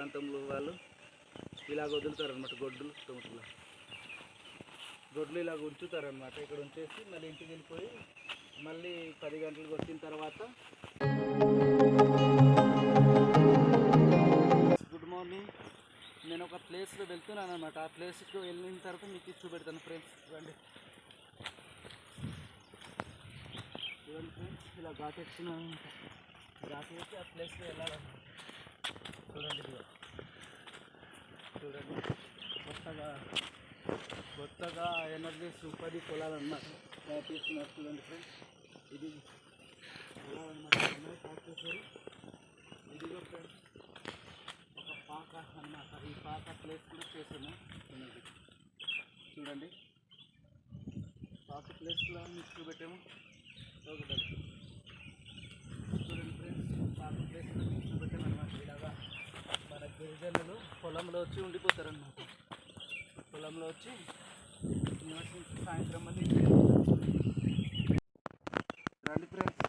ప్రాంతంలో వాళ్ళు ఇలాగ వదులుతారనమాట. గొడ్లు ఇలాగ ఉంచుతారనమాట. ఇక్కడ ఉంచేసి మళ్ళీ ఇంటికి వెళ్ళిపోయి మళ్ళీ 10 గంటలకు వచ్చిన తర్వాత గుడ్ మార్నింగ్. నేను ఒక ప్లేస్లో వెళ్తున్నాను అనమాట. ఆ ప్లేస్కి వెళ్ళిన తర్వాత మీకు చూపెడతాను ఫ్రెండ్స్. రండి ఫ్రెండ్స్, ఇలా ఘాట్ ఎక్కుతున్నాను. ఘాట్ వేసి ఆ ప్లేస్కి వెళ్ళాలన్నమాట. చూడండి కొత్తగా ఎనర్జీస్ ఉపాధి పొలాలన్నమాట తీస్తున్నారు. చూడండి ఫ్రెండ్స్, ఇది పొలాలన్నమాట. ఇదిగో ఫ్రెండ్స్ ఒక పాక అన్నమాట. ఈ పాక ప్లేస్ కూడా చేసాము. చూడండి పాక ప్లేస్లో మీకు చూపెట్టాము. చూడండి ఫ్రెండ్స్, పాక ప్లేస్లో మీకు చూపెట్టాము అనమాట. ఇలాగా మన గిరిజనులు పొలంలో వచ్చి ఉండిపోతారన్నమాట. పొలంలో వచ్చి నివసించి సాయంత్రం మళ్ళీ రండి ఫ్రెండ్స్,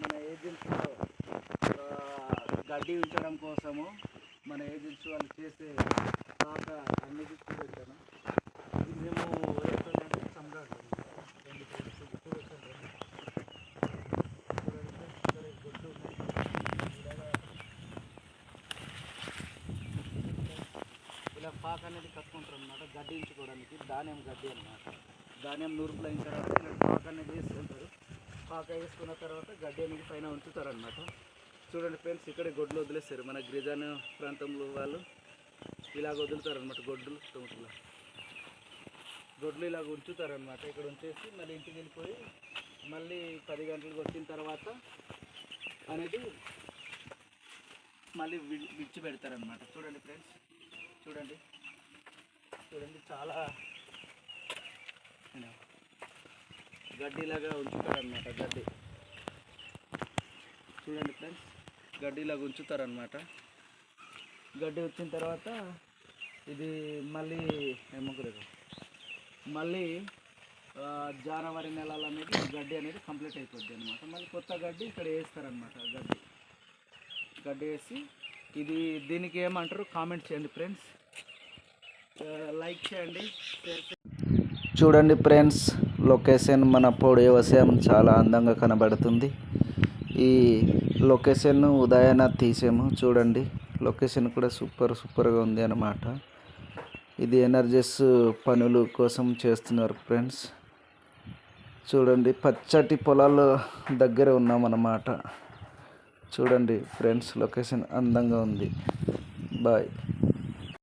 మన ఏజెన్సీలో గడ్డి ఉంచడం కోసము మన ఏజెన్సీ వాళ్ళు చేసే పాక అన్నిటి చూపెట్టాను. ఇది మేము ఏంటంటే సమ్రాట్. రండి ఫ్రెండ్స్, చూపెట్టాను. గొడ్డు ఇలా పాక అనేది కట్టుకుంటారు అనమాట. గడ్డి ఉంచుకోవడానికి ధాన్యం గడ్డి అనమాట. ధాన్యం నూర్పులు అయిన తర్వాత ఇలా పాక అనేది వేసుకుంటారు. పాక వేసుకున్న తర్వాత గడ్డి అనేది పైన ఉంచుతారు అనమాట. చూడండి ఫ్రెండ్స్, ఇక్కడే గొడ్లు వదిలేస్తారు. మన గిరిజన ప్రాంతంలో వాళ్ళు ఇలాగ వదులుతారనమాట. గొడ్లు ఇలాగ ఉంచుతారనమాట. ఇక్కడ ఉంచేసి మళ్ళీ ఇంటికి వెళ్ళిపోయి మళ్ళీ 10 గంటలకు వచ్చిన తర్వాత అనేది మళ్ళీ విడిచి పెడతారనమాట. చూడండి ఫ్రెండ్స్, చూడండి చాలా గడ్డిలాగా ఉంచుతారనమాట. చూడండి ఫ్రెండ్స్, గడ్డిలాగా ఉంచుతారనమాట. గడ్డి వచ్చిన తర్వాత ఇది మళ్ళీ మళ్ళీ జనవరి నెలలు అనేది గడ్డి అనేది కంప్లీట్ అయిపోద్ది అనమాట. మళ్ళీ కొత్త గడ్డి ఇక్కడ వేస్తారనమాట. గడ్డి వేసి దీనికి ఏమంటారు కామెంట్ చేయండి ఫ్రెండ్స్, లైక్ చేయండి, షేర్ చేయండి. చూడండి ఫ్రెండ్స్, లొకేషన్ మన పొడి వ్యవసాయం చాలా అందంగా కనబడుతుంది. ఈ లొకేషన్ ఉదయాన తీసాము. చూడండి లొకేషన్ కూడా సూపర్గా ఉంది అన్నమాట. ఇది ఎనర్జీస్ పనులు కోసం చేస్తున్నారు ఫ్రెండ్స్. చూడండి పచ్చటి పొలాల దగ్గర ఉన్నామన్నమాట. చూడండి ఫ్రెండ్స్, లొకేషన్ అందంగా ఉంది. బాయ్.